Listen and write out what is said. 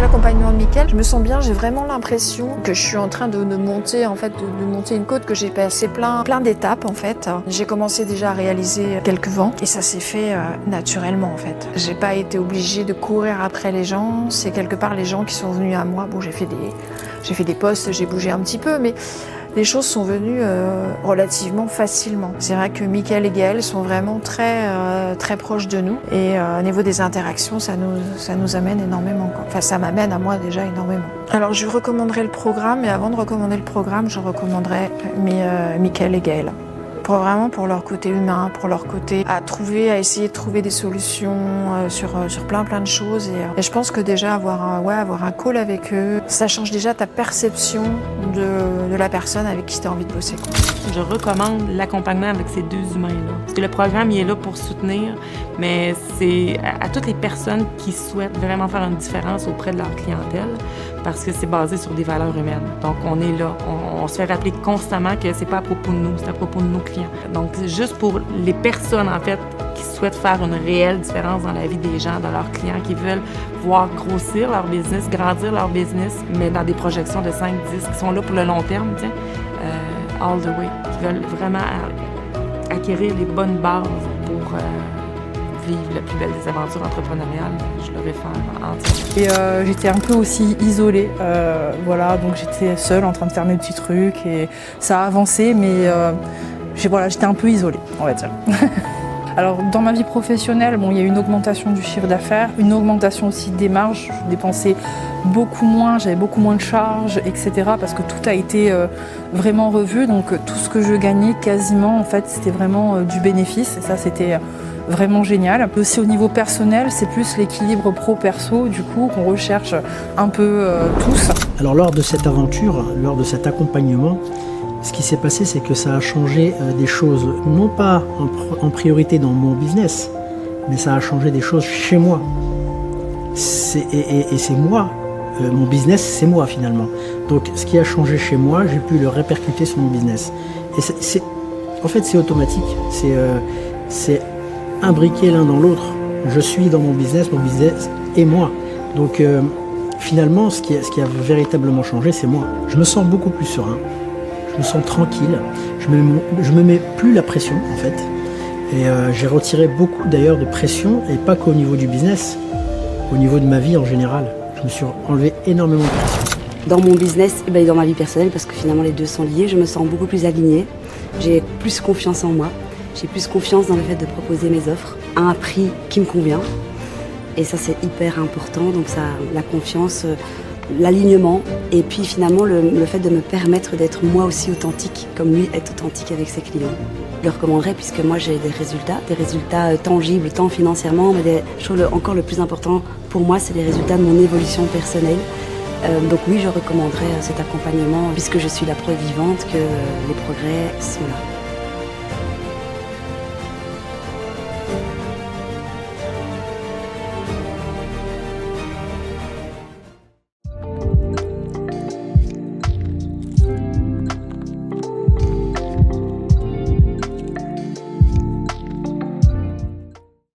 l'accompagnement de Mickaël, je me sens bien, j'ai vraiment l'impression que je suis en train de monter de monter une côte, que j'ai passé plein d'étapes en fait. J'ai commencé déjà à réaliser quelques ventes et ça s'est fait naturellement en fait. J'ai pas été obligée de courir après les gens, c'est quelque part les gens qui sont venus à moi. Bon, j'ai fait des posts, j'ai bougé un petit peu, mais les choses sont venues relativement facilement. C'est vrai que Mickaël et Gaël sont vraiment très proches de nous et au niveau des interactions, ça nous amène énormément. Enfin, ça m'amène à moi déjà énormément. Alors, je recommanderais le programme, mais avant de recommander le programme, je recommanderais Mickaël et Gaël. Pour leur côté humain, pour leur côté à essayer de trouver des solutions sur plein de choses. Et je pense que déjà avoir un call avec eux, ça change déjà ta perception de la personne avec qui tu as envie de bosser. Je recommande l'accompagnement avec ces deux humains-là. Parce que le programme, il est là pour soutenir, mais c'est à toutes les personnes qui souhaitent vraiment faire une différence auprès de leur clientèle, parce que c'est basé sur des valeurs humaines. Donc, on est là. On se fait rappeler constamment que c'est pas à propos de nous, c'est à propos de nos clients. Donc, c'est juste pour les personnes, en fait, qui souhaitent faire une réelle différence dans la vie des gens, dans leurs clients, qui veulent voir grossir leur business, grandir leur business, mais dans des projections de 5, 10, qui sont là pour le long terme, all the way, qui veulent vraiment acquérir les bonnes bases pour vivre la plus belle des aventures entrepreneuriales. Je le réfère entièrement. Et j'étais un peu aussi isolée, donc j'étais seule en train de faire mes petits trucs et ça a avancé, mais j'étais un peu isolée, on va dire. Alors dans ma vie professionnelle, il y a eu une augmentation du chiffre d'affaires, une augmentation aussi des marges. Je dépensais beaucoup moins, j'avais beaucoup moins de charges, etc. parce que tout a été vraiment revu. Donc tout ce que je gagnais quasiment, en fait, c'était vraiment du bénéfice. Et ça, c'était vraiment génial. Aussi au niveau personnel, c'est plus l'équilibre pro-perso, du coup, qu'on recherche un peu tous. Alors lors de cette aventure, lors de cet accompagnement, ce qui s'est passé, c'est que ça a changé des choses, non pas en priorité dans mon business, mais ça a changé des choses chez moi. Et c'est moi, mon business, c'est moi finalement. Donc ce qui a changé chez moi, j'ai pu le répercuter sur mon business. Et en fait, c'est automatique, c'est imbriqué l'un dans l'autre. Je suis dans mon business et moi. Donc finalement, ce qui a véritablement changé, c'est moi. Je me sens beaucoup plus serein. Je me sens tranquille, je me mets plus la pression en fait. Et j'ai retiré beaucoup d'ailleurs de pression, et pas qu'au niveau du business, au niveau de ma vie en général. Je me suis enlevé énormément de pression. Dans mon business et dans ma vie personnelle, parce que finalement les deux sont liés, je me sens beaucoup plus alignée. J'ai plus confiance en moi, j'ai plus confiance dans le fait de proposer mes offres à un prix qui me convient. Et ça c'est hyper important, donc ça, la confiance, l'alignement et puis finalement le fait de me permettre d'être moi aussi authentique, comme lui est authentique avec ses clients. Je le recommanderais puisque moi j'ai des résultats tangibles, tant financièrement, mais encore le plus important pour moi, c'est les résultats de mon évolution personnelle. Donc oui, je recommanderais cet accompagnement puisque je suis la preuve vivante que les progrès sont là.